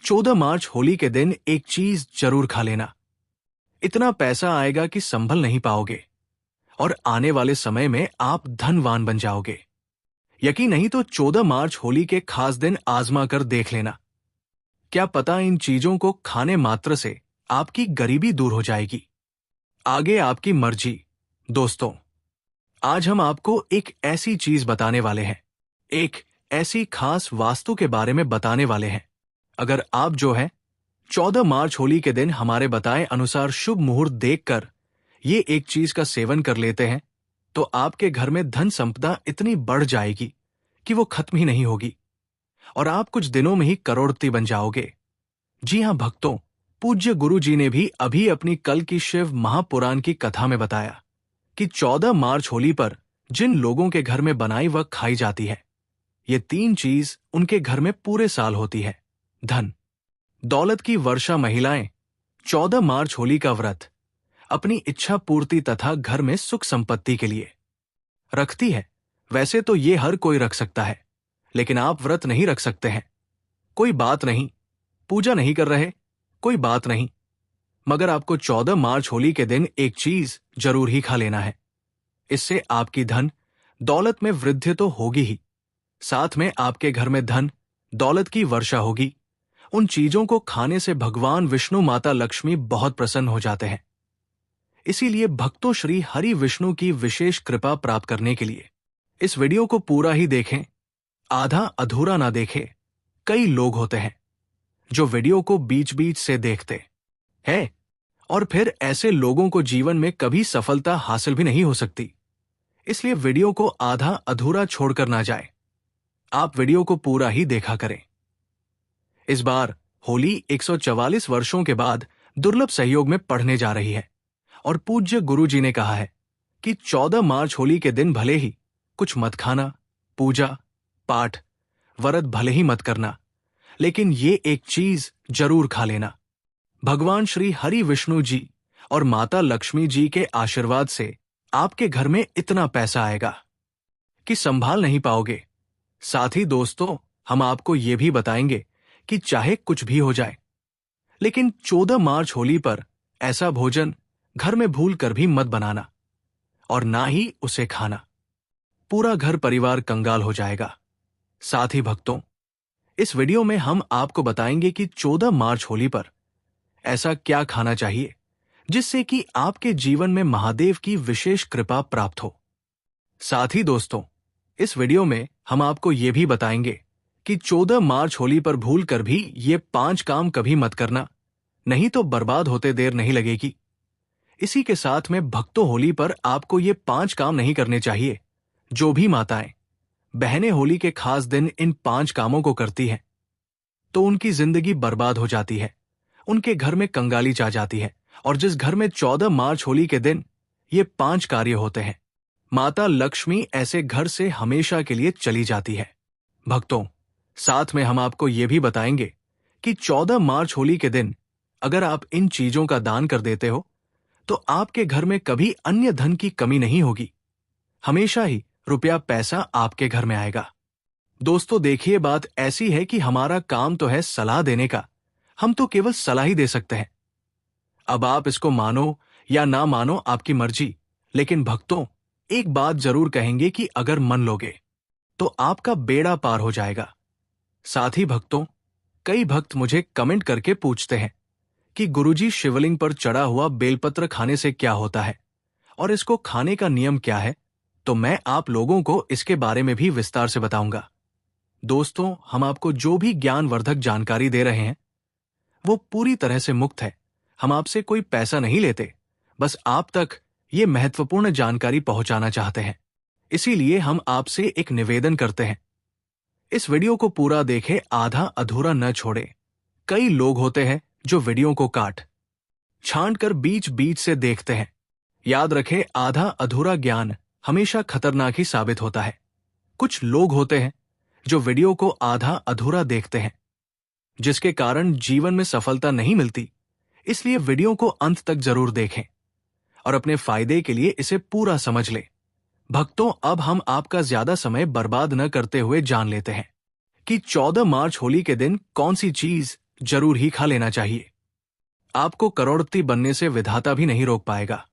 14 मार्च होली के दिन एक चीज जरूर खा लेना। इतना पैसा आएगा कि संभल नहीं पाओगे और आने वाले समय में आप धनवान बन जाओगे। यकीन नहीं तो 14 मार्च होली के खास दिन आजमा कर देख लेना। क्या पता इन चीजों को खाने मात्र से आपकी गरीबी दूर हो जाएगी। आगे आपकी मर्जी। दोस्तों, आज हम आपको एक ऐसी चीज बताने वाले हैं, एक ऐसी खास वास्तु के बारे में बताने वाले हैं। अगर आप 14 मार्च होली के दिन हमारे बताए अनुसार शुभ मुहूर्त देखकर ये एक चीज का सेवन कर लेते हैं तो आपके घर में धन संपदा इतनी बढ़ जाएगी कि वो खत्म ही नहीं होगी और आप कुछ दिनों में ही करोड़पति बन जाओगे। जी हां भक्तों, पूज्य गुरु जी ने भी अभी अपनी कल की शिव महापुराण की कथा में बताया कि 14 मार्च होली पर जिन लोगों के घर में बनाई व खाई जाती है, ये 3 चीज उनके घर में पूरे साल होती है। धन दौलत की वर्षा। महिलाएं 14 मार्च होली का व्रत अपनी इच्छा पूर्ति तथा घर में सुख संपत्ति के लिए रखती है। वैसे तो ये हर कोई रख सकता है, लेकिन आप व्रत नहीं रख सकते हैं, कोई बात नहीं। पूजा नहीं कर रहे, कोई बात नहीं, मगर आपको 14 मार्च होली के दिन एक चीज जरूर ही खा लेना है। इससे आपकी धन दौलत में वृद्धि तो होगी ही, साथ में आपके घर में धन दौलत की वर्षा होगी। उन चीजों को खाने से भगवान विष्णु माता लक्ष्मी बहुत प्रसन्न हो जाते हैं। इसीलिए भक्तों, श्री हरि विष्णु की विशेष कृपा प्राप्त करने के लिए इस वीडियो को पूरा ही देखें, आधा अधूरा ना देखें। कई लोग होते हैं जो वीडियो को बीच बीच से देखते हैं और फिर ऐसे लोगों को जीवन में कभी सफलता हासिल भी नहीं हो सकती। इसलिए वीडियो को आधा अधूरा छोड़कर ना जाए, आप वीडियो को पूरा ही देखा करें। इस बार होली 144 वर्षों के बाद दुर्लभ सहयोग में पढ़ने जा रही है और पूज्य गुरु जी ने कहा है कि 14 मार्च होली के दिन भले ही कुछ मत खाना, पूजा पाठ व्रत भले ही मत करना, लेकिन ये एक चीज जरूर खा लेना। भगवान श्री हरि विष्णु जी और माता लक्ष्मी जी के आशीर्वाद से आपके घर में इतना पैसा आएगा कि संभाल नहीं पाओगे। साथ ही दोस्तों, हम आपको ये भी बताएंगे कि चाहे कुछ भी हो जाए, लेकिन 14 मार्च होली पर ऐसा भोजन घर में भूल कर भी मत बनाना और ना ही उसे खाना, पूरा घर परिवार कंगाल हो जाएगा। साथ ही भक्तों, इस वीडियो में हम आपको बताएंगे कि 14 मार्च होली पर ऐसा क्या खाना चाहिए जिससे कि आपके जीवन में महादेव की विशेष कृपा प्राप्त हो। साथ ही दोस्तों, इस वीडियो में हम आपको ये भी बताएंगे कि 14 मार्च होली पर भूल कर भी ये 5 काम कभी मत करना, नहीं तो बर्बाद होते देर नहीं लगेगी। इसी के साथ में भक्तों, होली पर आपको ये 5 काम नहीं करने चाहिए। जो भी माताएं बहनें होली के खास दिन इन 5 कामों को करती हैं तो उनकी जिंदगी बर्बाद हो जाती है, उनके घर में कंगाली छा जाती है। और जिस घर में 14 मार्च होली के दिन ये 5 कार्य होते हैं, माता लक्ष्मी ऐसे घर से हमेशा के लिए चली जाती है। भक्तों, साथ में हम आपको ये भी बताएंगे कि 14 मार्च होली के दिन अगर आप इन चीजों का दान कर देते हो तो आपके घर में कभी अन्य धन की कमी नहीं होगी, हमेशा ही रुपया पैसा आपके घर में आएगा। दोस्तों देखिए, बात ऐसी है कि हमारा काम तो है सलाह देने का, हम तो केवल सलाह ही दे सकते हैं। अब आप इसको मानो या ना मानो, आपकी मर्जी, लेकिन भक्तों एक बात जरूर कहेंगे कि अगर मन लोगे तो आपका बेड़ा पार हो जाएगा। साथ ही भक्तों, कई भक्त मुझे कमेंट करके पूछते हैं कि गुरुजी, शिवलिंग पर चढ़ा हुआ बेलपत्र खाने से क्या होता है और इसको खाने का नियम क्या है, तो मैं आप लोगों को इसके बारे में भी विस्तार से बताऊंगा। दोस्तों, हम आपको जो भी ज्ञानवर्धक जानकारी दे रहे हैं वो पूरी तरह से मुफ्त है। हम आपसे कोई पैसा नहीं लेते, बस आप तक ये महत्वपूर्ण जानकारी पहुंचाना चाहते हैं। इसीलिए हम आपसे एक निवेदन करते हैं, इस वीडियो को पूरा देखें, आधा अधूरा न छोड़े। कई लोग होते हैं जो वीडियो को काट छांट कर बीच बीच से देखते हैं। याद रखें, आधा अधूरा ज्ञान हमेशा खतरनाक ही साबित होता है। कुछ लोग होते हैं जो वीडियो को आधा अधूरा देखते हैं, जिसके कारण जीवन में सफलता नहीं मिलती। इसलिए वीडियो को अंत तक जरूर देखें और अपने फायदे के लिए इसे पूरा समझ लें। भक्तों, अब हम आपका ज्यादा समय बर्बाद न करते हुए जान लेते हैं कि 14 मार्च होली के दिन कौन सी चीज जरूर ही खा लेना चाहिए। आपको करोड़पति बनने से विधाता भी नहीं रोक पाएगा।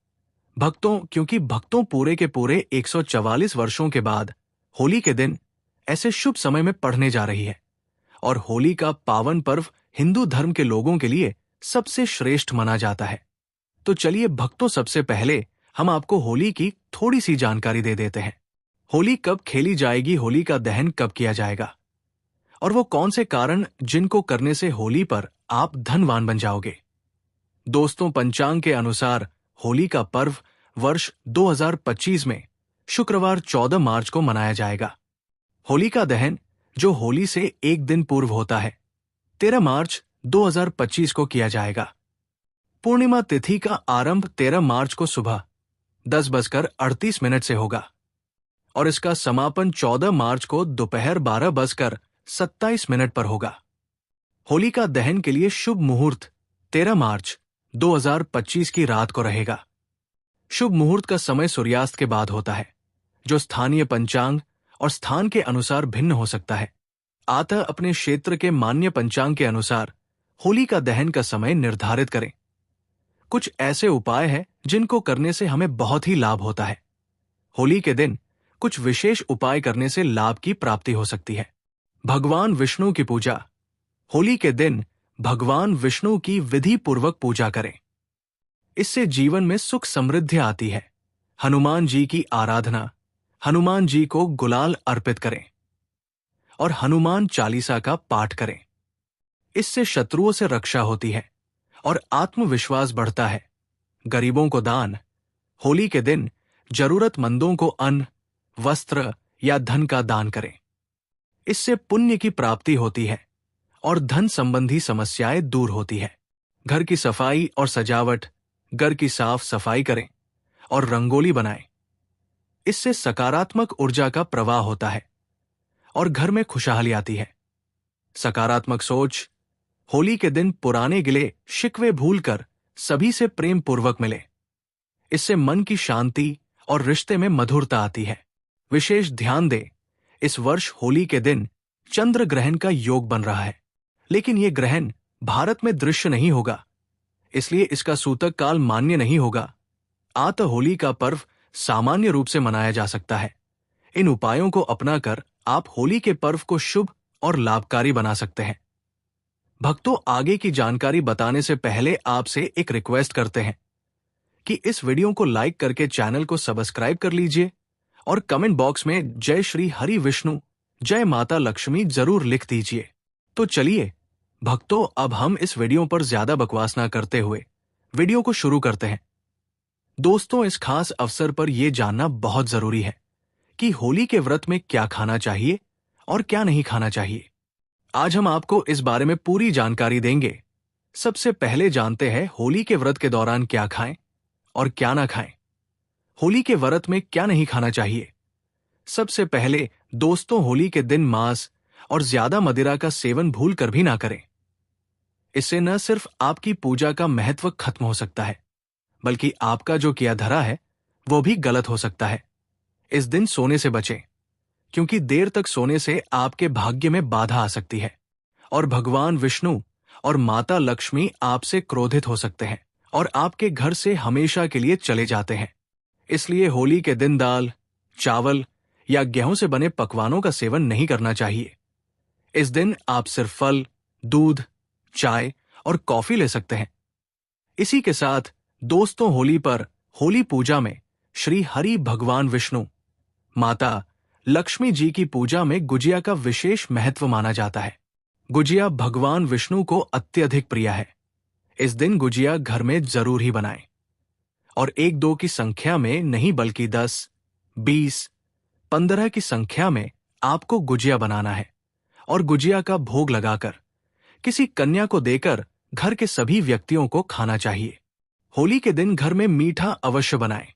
क्योंकि भक्तों पूरे के पूरे 144 वर्षों के बाद होली के दिन ऐसे शुभ समय में पढ़ने जा रही है, और होली का पावन पर्व हिंदू धर्म के लोगों के लिए सबसे श्रेष्ठ माना जाता है। तो चलिए भक्तों, सबसे पहले हम आपको होली की थोड़ी सी जानकारी दे देते हैं। होली कब खेली जाएगी, होली का दहन कब किया जाएगा, और वो कौन से कारण जिनको करने से होली पर आप धनवान बन जाओगे। दोस्तों, पंचांग के अनुसार होली का पर्व वर्ष 2025 में शुक्रवार 14 मार्च को मनाया जाएगा। होली का दहन, जो होली से एक दिन पूर्व होता है, 13 मार्च 2025 को किया जाएगा। पूर्णिमा तिथि का आरंभ 13 मार्च को सुबह 10:38 से होगा, और इसका समापन 14 मार्च को दोपहर 12:27 पर होगा। होली का दहन के लिए शुभ मुहूर्त 13 मार्च 2025 की रात को रहेगा। शुभ मुहूर्त का समय सूर्यास्त के बाद होता है, जो स्थानीय पंचांग और स्थान के अनुसार भिन्न हो सकता है। अतः अपने क्षेत्र के मान्य पंचांग के अनुसार होली का दहन का समय निर्धारित करें। कुछ ऐसे उपाय हैं जिनको करने से हमें बहुत ही लाभ होता है। होली के दिन कुछ विशेष उपाय करने से लाभ की प्राप्ति हो सकती है। भगवान विष्णु की पूजा। होली के दिन भगवान विष्णु की विधि पूर्वक पूजा करें। इससे जीवन में सुख समृद्धि आती है। हनुमान जी की आराधना। हनुमान जी को गुलाल अर्पित करें और हनुमान चालीसा का पाठ करें। इससे शत्रुओं से रक्षा होती है और आत्मविश्वास बढ़ता है। गरीबों को दान। होली के दिन जरूरतमंदों को अन्न, वस्त्र या धन का दान करें। इससे पुण्य की प्राप्ति होती है और धन संबंधी समस्याएं दूर होती है। घर की सफाई और सजावट। घर की साफ सफाई करें और रंगोली बनाएं। इससे सकारात्मक ऊर्जा का प्रवाह होता है और घर में खुशहाली आती है। सकारात्मक सोच। होली के दिन पुराने गिले शिकवे भूलकर सभी से प्रेम पूर्वक मिले। इससे मन की शांति और रिश्ते में मधुरता आती है। विशेष ध्यान दें, इस वर्ष होली के दिन चंद्र ग्रहण का योग बन रहा है, लेकिन यह ग्रहण भारत में दृश्य नहीं होगा, इसलिए इसका सूतक काल मान्य नहीं होगा। अतः होली का पर्व सामान्य रूप से मनाया जा सकता है। इन उपायों को अपनाकर आप होली के पर्व को शुभ और लाभकारी बना सकते हैं। भक्तों, आगे की जानकारी बताने से पहले आपसे एक रिक्वेस्ट करते हैं कि इस वीडियो को लाइक करके चैनल को सब्सक्राइब कर लीजिए और कमेंट बॉक्स में जय श्री हरि विष्णु, जय माता लक्ष्मी जरूर लिख दीजिए। तो चलिए भक्तों, अब हम इस वीडियो पर ज्यादा बकवास ना करते हुए वीडियो को शुरू करते हैं। दोस्तों, इस खास अवसर पर यह जानना बहुत जरूरी है कि होली के व्रत में क्या खाना चाहिए और क्या नहीं खाना चाहिए। आज हम आपको इस बारे में पूरी जानकारी देंगे। सबसे पहले जानते हैं होली के व्रत के दौरान क्या खाएं और क्या ना खाएं। होली के व्रत में क्या नहीं खाना चाहिए। सबसे पहले दोस्तों, होली के दिन मांस और ज्यादा मदिरा का सेवन भूल कर भी ना करें। इससे न सिर्फ आपकी पूजा का महत्व खत्म हो सकता है, बल्कि आपका जो किया धरा है वो भी गलत हो सकता है। इस दिन सोने से बचें, क्योंकि देर तक सोने से आपके भाग्य में बाधा आ सकती है और भगवान विष्णु और माता लक्ष्मी आपसे क्रोधित हो सकते हैं और आपके घर से हमेशा के लिए चले जाते हैं। इसलिए होली के दिन दाल, चावल या गेहूं से बने पकवानों का सेवन नहीं करना चाहिए। इस दिन आप सिर्फ फल, दूध, चाय और कॉफी ले सकते हैं। इसी के साथ दोस्तों, होली पर होली पूजा में श्री हरि भगवान विष्णु, माता लक्ष्मी जी की पूजा में गुजिया का विशेष महत्व माना जाता है। गुजिया भगवान विष्णु को अत्यधिक प्रिय है। इस दिन गुजिया घर में जरूर ही बनाएं और 1-2 की संख्या में नहीं, बल्कि 10, 20, 15 की संख्या में आपको गुजिया बनाना है और गुजिया का भोग लगाकर किसी कन्या को देकर घर के सभी व्यक्तियों को खाना चाहिए। होली के दिन घर में मीठा अवश्य बनाएं।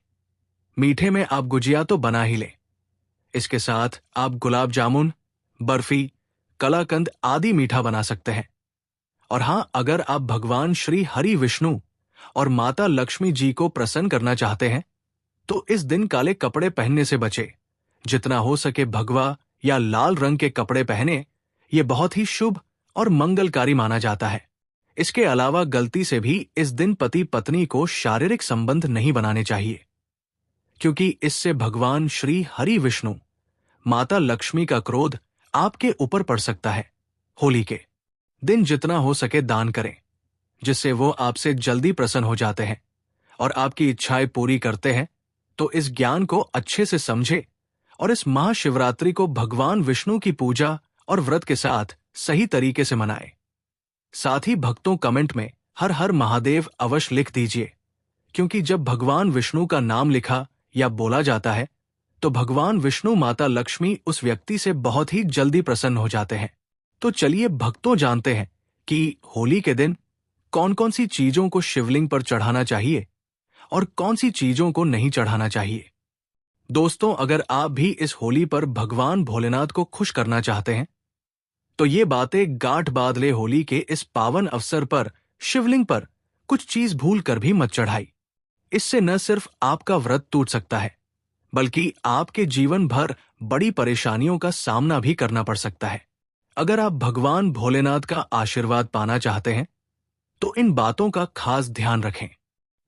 मीठे में आप गुजिया तो बना ही लें, इसके साथ आप गुलाब जामुन, बर्फी, कलाकंद आदि मीठा बना सकते हैं। और हां, अगर आप भगवान श्री हरि विष्णु और माता लक्ष्मी जी को प्रसन्न करना चाहते हैं तो इस दिन काले कपड़े पहनने से बचे। जितना हो सके भगवा या लाल रंग के कपड़े पहने। ये बहुत ही शुभ और मंगलकारी माना जाता है। इसके अलावा गलती से भी इस दिन पति पत्नी को शारीरिक संबंध नहीं बनाने चाहिए, क्योंकि इससे भगवान श्री हरि विष्णु, माता लक्ष्मी का क्रोध आपके ऊपर पड़ सकता है। होली के दिन जितना हो सके दान करें, जिससे वो आपसे जल्दी प्रसन्न हो जाते हैं और आपकी इच्छाएं पूरी करते हैं। तो इस ज्ञान को अच्छे से समझे और इस महाशिवरात्रि को भगवान विष्णु की पूजा और व्रत के साथ सही तरीके से मनाएं। साथ ही भक्तों कमेंट में हर हर महादेव अवश्य लिख दीजिए, क्योंकि जब भगवान विष्णु का नाम लिखा या बोला जाता है तो भगवान विष्णु, माता लक्ष्मी उस व्यक्ति से बहुत ही जल्दी प्रसन्न हो जाते हैं। तो चलिए भक्तों जानते हैं कि होली के दिन कौन कौन सी चीजों को शिवलिंग पर चढ़ाना चाहिए और कौन सी चीजों को नहीं चढ़ाना चाहिए। दोस्तों, अगर आप भी इस होली पर भगवान भोलेनाथ को खुश करना चाहते हैं तो ये बातें गांठ बांध ले। होली के इस पावन अवसर पर शिवलिंग पर कुछ चीज भूल कर भी मत चढ़ाई। इससे न सिर्फ आपका व्रत टूट सकता है, बल्कि आपके जीवन भर बड़ी परेशानियों का सामना भी करना पड़ सकता है। अगर आप भगवान भोलेनाथ का आशीर्वाद पाना चाहते हैं तो इन बातों का खास ध्यान रखें।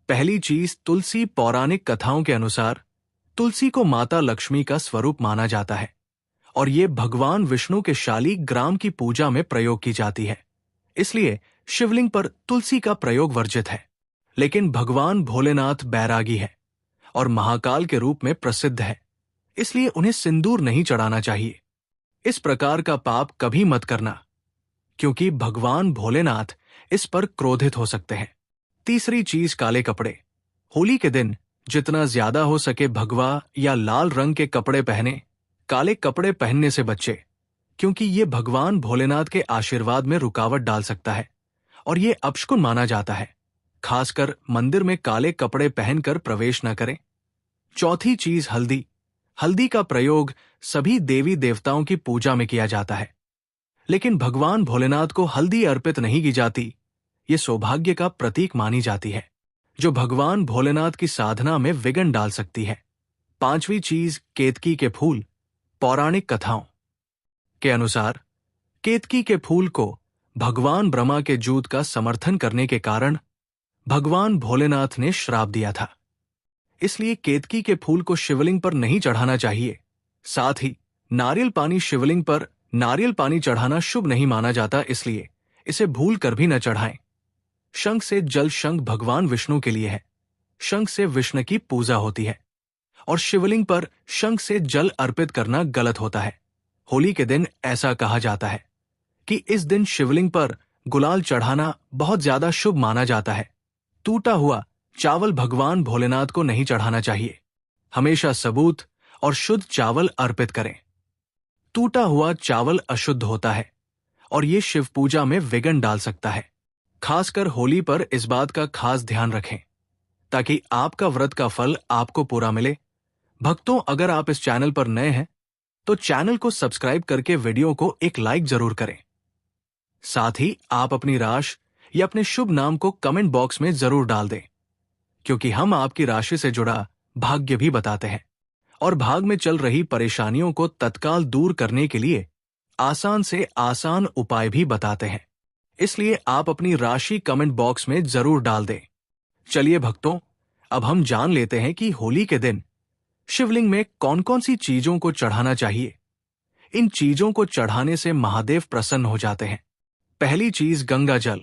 पहली चीज, तुलसी। पौराणिक कथाओं के अनुसार तुलसी को माता लक्ष्मी का स्वरूप माना जाता है और ये भगवान विष्णु के शालिग्राम की पूजा में प्रयोग की जाती है। इसलिए शिवलिंग पर तुलसी का प्रयोग वर्जित है। लेकिन भगवान भोलेनाथ बैरागी है और महाकाल के रूप में प्रसिद्ध है, इसलिए उन्हें सिंदूर नहीं चढ़ाना चाहिए। इस प्रकार का पाप कभी मत करना, क्योंकि भगवान भोलेनाथ इस पर क्रोधित हो सकते हैं। तीसरी चीज, काले कपड़े। होली के दिन जितना ज्यादा हो सके भगवा या लाल रंग के कपड़े पहने। काले कपड़े पहनने से बच्चे, क्योंकि ये भगवान भोलेनाथ के आशीर्वाद में रुकावट डाल सकता है और ये अपशकुन माना जाता है। खासकर मंदिर में काले कपड़े पहनकर प्रवेश न करें। चौथी चीज, हल्दी। हल्दी का प्रयोग सभी देवी देवताओं की पूजा में किया जाता है, लेकिन भगवान भोलेनाथ को हल्दी अर्पित नहीं की जाती। ये सौभाग्य का प्रतीक मानी जाती है, जो भगवान भोलेनाथ की साधना में विघ्न डाल सकती है। पांचवी चीज, केतकी के फूल। पौराणिक कथाओं के अनुसार केतकी के फूल को भगवान ब्रह्मा के जूत का समर्थन करने के कारण भगवान भोलेनाथ ने श्राप दिया था। इसलिए केतकी के फूल को शिवलिंग पर नहीं चढ़ाना चाहिए। साथ ही नारियल पानी। शिवलिंग पर नारियल पानी चढ़ाना शुभ नहीं माना जाता, इसलिए इसे भूल कर भी न चढ़ाएं। शंख से जल। शंख भगवान विष्णु के लिए है। शंख से विष्णु की पूजा होती है और शिवलिंग पर शंख से जल अर्पित करना गलत होता है। होली के दिन ऐसा कहा जाता है कि इस दिन शिवलिंग पर गुलाल चढ़ाना बहुत ज्यादा शुभ माना जाता है। टूटा हुआ चावल भगवान भोलेनाथ को नहीं चढ़ाना चाहिए। हमेशा सबूत और शुद्ध चावल अर्पित करें। टूटा हुआ चावल अशुद्ध होता है और ये शिव पूजा में विघ्न डाल सकता है। खासकर होली पर इस बात का खास ध्यान रखें ताकि आपका व्रत का फल आपको पूरा मिले। भक्तों, अगर आप इस चैनल पर नए हैं तो चैनल को सब्सक्राइब करके वीडियो को एक लाइक जरूर करें। साथ ही आप अपनी राशि या अपने शुभ नाम को कमेंट बॉक्स में जरूर डाल दें, क्योंकि हम आपकी राशि से जुड़ा भाग्य भी बताते हैं और भाग में चल रही परेशानियों को तत्काल दूर करने के लिए आसान से आसान उपाय भी बताते हैं। इसलिए आप अपनी राशि कमेंट बॉक्स में जरूर डाल दें। चलिए भक्तों, अब हम जान लेते हैं कि होली के दिन शिवलिंग में कौन कौन सी चीजों को चढ़ाना चाहिए। इन चीजों को चढ़ाने से महादेव प्रसन्न हो जाते हैं। पहली चीज, गंगा जल।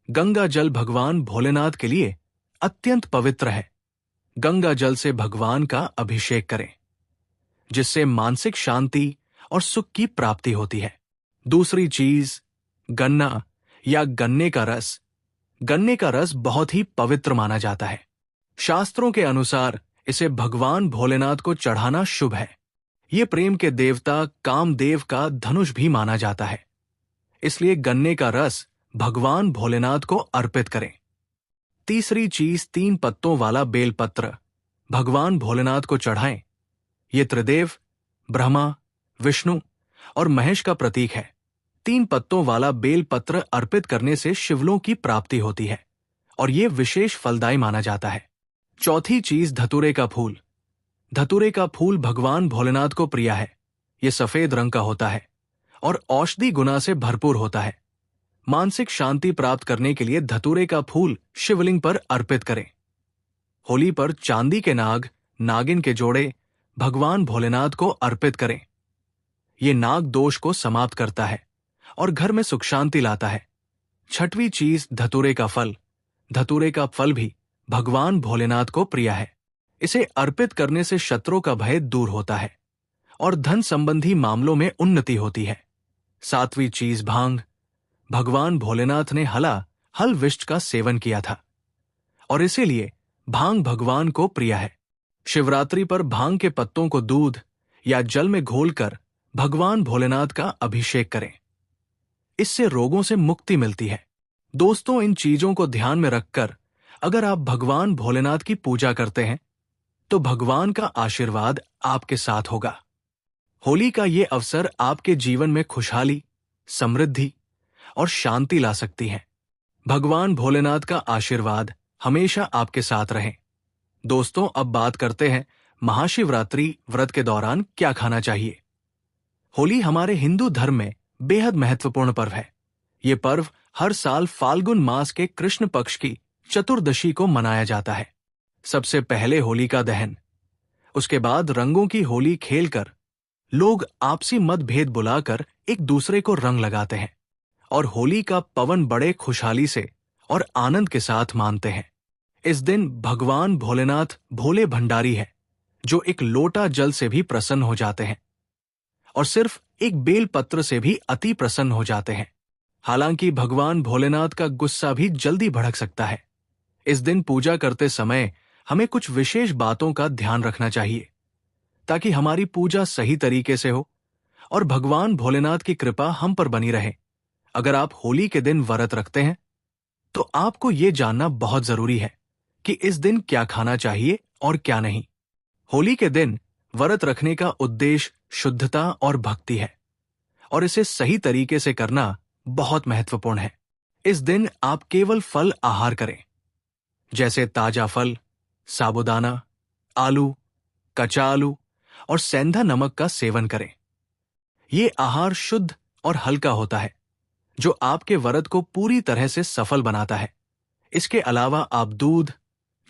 गंगा जल भगवान भोलेनाथ के लिए अत्यंत पवित्र है। गंगा जल से भगवान का अभिषेक करें, जिससे मानसिक शांति और सुख की प्राप्ति होती है। दूसरी चीज, गन्ना या गन्ने का रस। गन्ने का रस बहुत ही पवित्र माना जाता है। शास्त्रों के अनुसार इसे भगवान भोलेनाथ को चढ़ाना शुभ है। ये प्रेम के देवता कामदेव का धनुष भी माना जाता है, इसलिए गन्ने का रस भगवान भोलेनाथ को अर्पित करें। तीसरी चीज, 3 पत्तों वाला बेलपत्र भगवान भोलेनाथ को चढ़ाएं। ये त्रिदेव ब्रह्मा, विष्णु और महेश का प्रतीक है। 3 पत्तों वाला बेलपत्र अर्पित करने से शिवलों की प्राप्ति होती है और ये विशेष फलदायी माना जाता है। चौथी चीज, धतूरे का फूल। धतूरे का फूल भगवान भोलेनाथ को प्रिय है। ये सफेद रंग का होता है और औषधि गुना से भरपूर होता है। मानसिक शांति प्राप्त करने के लिए धतूरे का फूल शिवलिंग पर अर्पित करें। होली पर चांदी के नाग, नागिन के जोड़े भगवान भोलेनाथ को अर्पित करें। ये नाग दोष को समाप्त करता है और घर में सुख शांति लाता है। छठवीं चीज धतूरे का फल। धतूरे का फल भी भगवान भोलेनाथ को प्रिय है। इसे अर्पित करने से शत्रुओं का भय दूर होता है और धन संबंधी मामलों में उन्नति होती है। सातवीं चीज भांग। भगवान भोलेनाथ ने हल विष्ट का सेवन किया था और इसीलिए भांग भगवान को प्रिय है। शिवरात्रि पर भांग के पत्तों को दूध या जल में घोलकर भगवान भोलेनाथ का अभिषेक करें। इससे रोगों से मुक्ति मिलती है। दोस्तों, इन चीजों को ध्यान में रखकर अगर आप भगवान भोलेनाथ की पूजा करते हैं तो भगवान का आशीर्वाद आपके साथ होगा। होली का ये अवसर आपके जीवन में खुशहाली, समृद्धि और शांति ला सकती है। भगवान भोलेनाथ का आशीर्वाद हमेशा आपके साथ रहे। दोस्तों, अब बात करते हैं महाशिवरात्रि व्रत के दौरान क्या खाना चाहिए। होली हमारे हिंदू धर्म में बेहद महत्वपूर्ण पर्व है। ये पर्व हर साल फाल्गुन मास के कृष्ण पक्ष की चतुर्दशी को मनाया जाता है। सबसे पहले होलिका दहन, उसके बाद रंगों की होली खेलकर लोग आपसी मतभेद बुलाकर एक दूसरे को रंग लगाते हैं और होली का पवन बड़े खुशहाली से और आनंद के साथ मानते हैं। इस दिन भगवान भोलेनाथ भोले भंडारी है, जो एक लोटा जल से भी प्रसन्न हो जाते हैं और सिर्फ एक बेल पत्र से भी अति प्रसन्न हो जाते हैं। हालांकि भगवान भोलेनाथ का गुस्सा भी जल्दी भड़क सकता है। इस दिन पूजा करते समय हमें कुछ विशेष बातों का ध्यान रखना चाहिए ताकि हमारी पूजा सही तरीके से हो और भगवान भोलेनाथ की कृपा हम पर बनी रहे। अगर आप होली के दिन व्रत रखते हैं तो आपको ये जानना बहुत जरूरी है कि इस दिन क्या खाना चाहिए और क्या नहीं। होली के दिन व्रत रखने का उद्देश्य शुद्धता और भक्ति है और इसे सही तरीके से करना बहुत महत्वपूर्ण है। इस दिन आप केवल फल आहार करें, जैसे ताजा फल, साबूदाना, आलू, कच्चा आलू और सेंधा नमक का सेवन करें। ये आहार शुद्ध और हल्का होता है, जो आपके व्रत को पूरी तरह से सफल बनाता है। इसके अलावा आप दूध,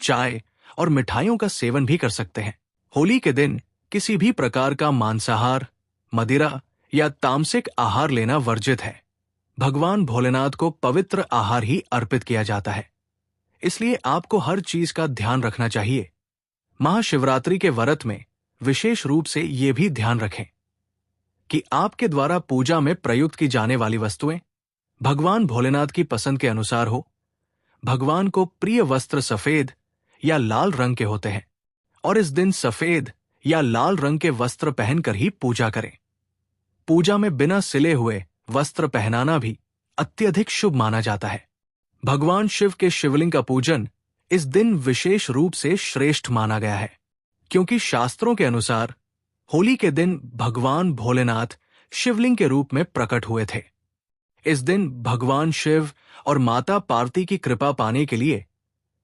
चाय और मिठाइयों का सेवन भी कर सकते हैं। होली के दिन किसी भी प्रकार का मांसाहार, मदिरा या तामसिक आहार लेना वर्जित है। भगवान भोलेनाथ को पवित्र आहार ही अर्पित किया जाता है, इसलिए आपको हर चीज का ध्यान रखना चाहिए। महाशिवरात्रि के व्रत में विशेष रूप से ये भी ध्यान रखें कि आपके द्वारा पूजा में प्रयुक्त की जाने वाली वस्तुएं भगवान भोलेनाथ की पसंद के अनुसार हो। भगवान को प्रिय वस्त्र सफेद या लाल रंग के होते हैं और इस दिन सफेद या लाल रंग के वस्त्र पहनकर ही पूजा करें। पूजा में बिना सिले हुए वस्त्र पहनाना भी अत्यधिक शुभ माना जाता है। भगवान शिव के शिवलिंग का पूजन इस दिन विशेष रूप से श्रेष्ठ माना गया है, क्योंकि शास्त्रों के अनुसार होली के दिन भगवान भोलेनाथ शिवलिंग के रूप में प्रकट हुए थे। इस दिन भगवान शिव और माता पार्वती की कृपा पाने के लिए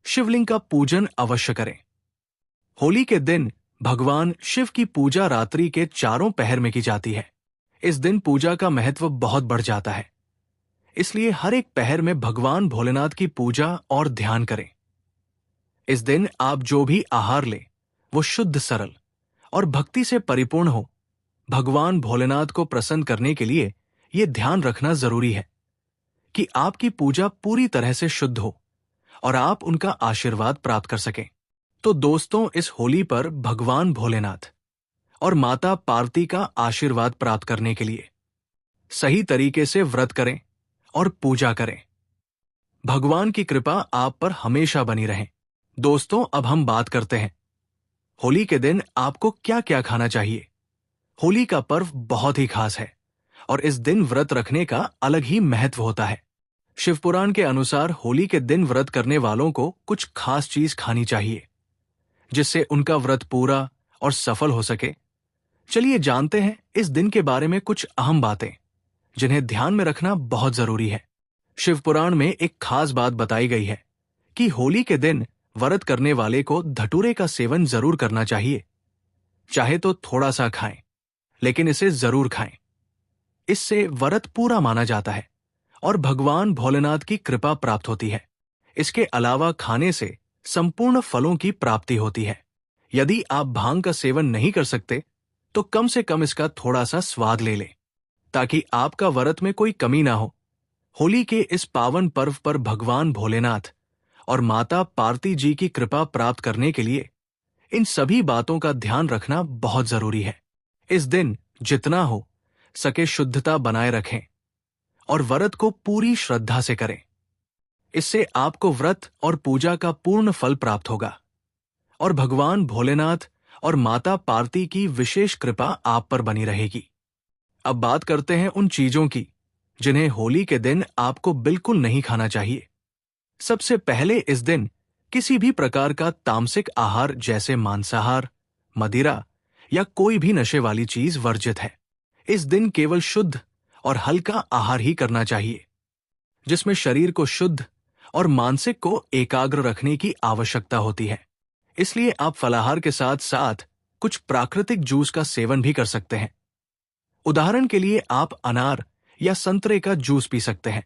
शिवलिंग का पूजन अवश्य करें। होली के दिन भगवान शिव की पूजा रात्रि के चारों पहर में की जाती है। इस दिन पूजा का महत्व बहुत बढ़ जाता है, इसलिए हर एक पहर में भगवान भोलेनाथ की पूजा और ध्यान करें। इस दिन आप जो भी आहार लें वो शुद्ध, सरल और भक्ति से परिपूर्ण हो। भगवान भोलेनाथ को प्रसन्न करने के लिए यह ध्यान रखना जरूरी है कि आपकी पूजा पूरी तरह से शुद्ध हो और आप उनका आशीर्वाद प्राप्त कर सकें। तो दोस्तों, इस होली पर भगवान भोलेनाथ और माता पार्वती का आशीर्वाद प्राप्त करने के लिए सही तरीके से व्रत करें और पूजा करें। भगवान की कृपा आप पर हमेशा बनी रहे। दोस्तों, अब हम बात करते हैं होली के दिन आपको क्या क्या खाना चाहिए। होली का पर्व बहुत ही खास है और इस दिन व्रत रखने का अलग ही महत्व होता है। शिवपुराण के अनुसार होली के दिन व्रत करने वालों को कुछ खास चीज खानी चाहिए, जिससे उनका व्रत पूरा और सफल हो सके। चलिए जानते हैं इस दिन के बारे में कुछ अहम बातें, जिन्हें ध्यान में रखना बहुत जरूरी है। शिवपुराण में एक खास बात बताई गई है कि होली के दिन व्रत करने वाले को धतूरे का सेवन जरूर करना चाहिए। चाहे तो थोड़ा सा खाएं, लेकिन इसे जरूर खाएं। इससे व्रत पूरा माना जाता है और भगवान भोलेनाथ की कृपा प्राप्त होती है। इसके अलावा खाने से संपूर्ण फलों की प्राप्ति होती है। यदि आप भांग का सेवन नहीं कर सकते तो कम से कम इसका थोड़ा सा स्वाद ले लें, ताकि आपका व्रत में कोई कमी ना हो। होली के इस पावन पर्व पर भगवान भोलेनाथ और माता पार्वती जी की कृपा प्राप्त करने के लिए इन सभी बातों का ध्यान रखना बहुत जरूरी है। इस दिन जितना हो सके शुद्धता बनाए रखें और व्रत को पूरी श्रद्धा से करें। इससे आपको व्रत और पूजा का पूर्ण फल प्राप्त होगा और भगवान भोलेनाथ और माता पार्वती की विशेष कृपा आप पर बनी रहेगी। अब बात करते हैं उन चीजों की जिन्हें होली के दिन आपको बिल्कुल नहीं खाना चाहिए। सबसे पहले इस दिन किसी भी प्रकार का तामसिक आहार जैसे मांसाहार, मदिरा या कोई भी नशे वाली चीज वर्जित है। इस दिन केवल शुद्ध और हल्का आहार ही करना चाहिए, जिसमें शरीर को शुद्ध और मानसिक को एकाग्र रखने की आवश्यकता होती है। इसलिए आप फलाहार के साथ साथ कुछ प्राकृतिक जूस का सेवन भी कर सकते हैं। उदाहरण के लिए आप अनार या संतरे का जूस पी सकते हैं,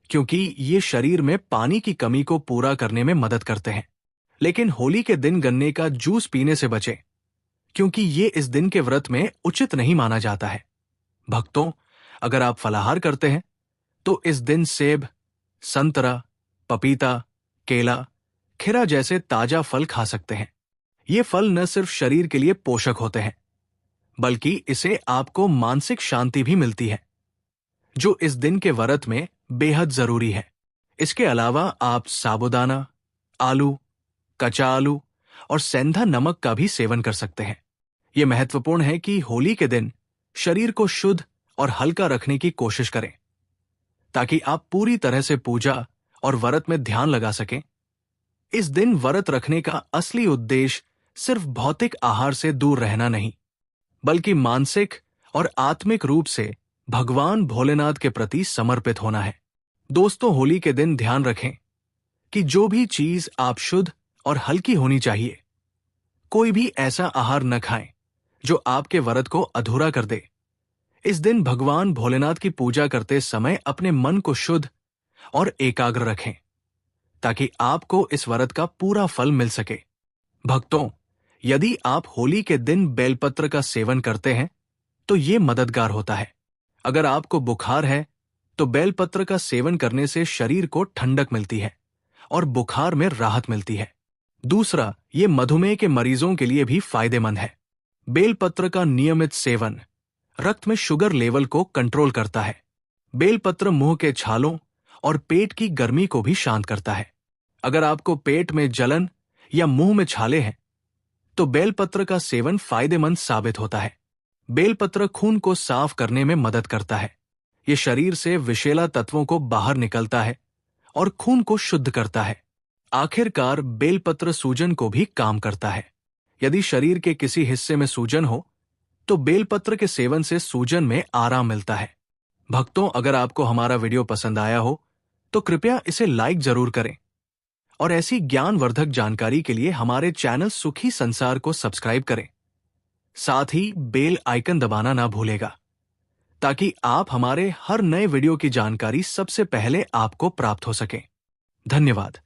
क्योंकि ये शरीर में पानी की कमी को पूरा करने में मदद करते हैं। लेकिन होली के दिन गन्ने का जूस पीने से बचें, क्योंकि ये इस दिन के व्रत में उचित नहीं माना जाता है। भक्तों, अगर आप फलाहार करते हैं तो इस दिन सेब, संतरा, पपीता, केला, खीरा जैसे ताजा फल खा सकते हैं। ये फल न सिर्फ शरीर के लिए पोषक होते हैं, बल्कि इससे आपको मानसिक शांति भी मिलती है, जो इस दिन के व्रत में बेहद जरूरी है। इसके अलावा आप साबूदाना, आलू, कच्चा आलू और सेंधा नमक का भी सेवन कर सकते हैं। यह महत्वपूर्ण है कि होली के दिन शरीर को शुद्ध और हल्का रखने की कोशिश करें, ताकि आप पूरी तरह से पूजा और व्रत में ध्यान लगा सकें। इस दिन व्रत रखने का असली उद्देश्य सिर्फ भौतिक आहार से दूर रहना नहीं, बल्कि मानसिक और आत्मिक रूप से भगवान भोलेनाथ के प्रति समर्पित होना है। दोस्तों, होली के दिन ध्यान रखें कि जो भी चीज आप शुद्ध और हल्की होनी चाहिए, कोई भी ऐसा आहार न खाएं जो आपके व्रत को अधूरा कर दे। इस दिन भगवान भोलेनाथ की पूजा करते समय अपने मन को शुद्ध और एकाग्र रखें, ताकि आपको इस व्रत का पूरा फल मिल सके। भक्तों, यदि आप होली के दिन बेलपत्र का सेवन करते हैं तो ये मददगार होता है। अगर आपको बुखार है तो बेलपत्र का सेवन करने से शरीर को ठंडक मिलती है और बुखार में राहत मिलती है। दूसरा, ये मधुमेह के मरीजों के लिए भी फायदेमंद है। बेलपत्र का नियमित सेवन रक्त में शुगर लेवल को कंट्रोल करता है। बेलपत्र मुंह के छालों और पेट की गर्मी को भी शांत करता है। अगर आपको पेट में जलन या मुंह में छाले हैं तो बेलपत्र का सेवन फायदेमंद साबित होता है। बेलपत्र खून को साफ करने में मदद करता है। ये शरीर से विषैला तत्वों को बाहर निकलता है और खून को शुद्ध करता है। आखिरकार बेलपत्र सूजन को भी काम करता है। यदि शरीर के किसी हिस्से में सूजन हो तो बेलपत्र के सेवन से सूजन में आराम मिलता है। भक्तों, अगर आपको हमारा वीडियो पसंद आया हो तो कृपया इसे लाइक जरूर करें और ऐसी ज्ञानवर्धक जानकारी के लिए हमारे चैनल सुखी संसार को सब्सक्राइब करें। साथ ही बेल आइकन दबाना ना भूलेगा, ताकि आप हमारे हर नए वीडियो की जानकारी सबसे पहले आपको प्राप्त हो सके। धन्यवाद।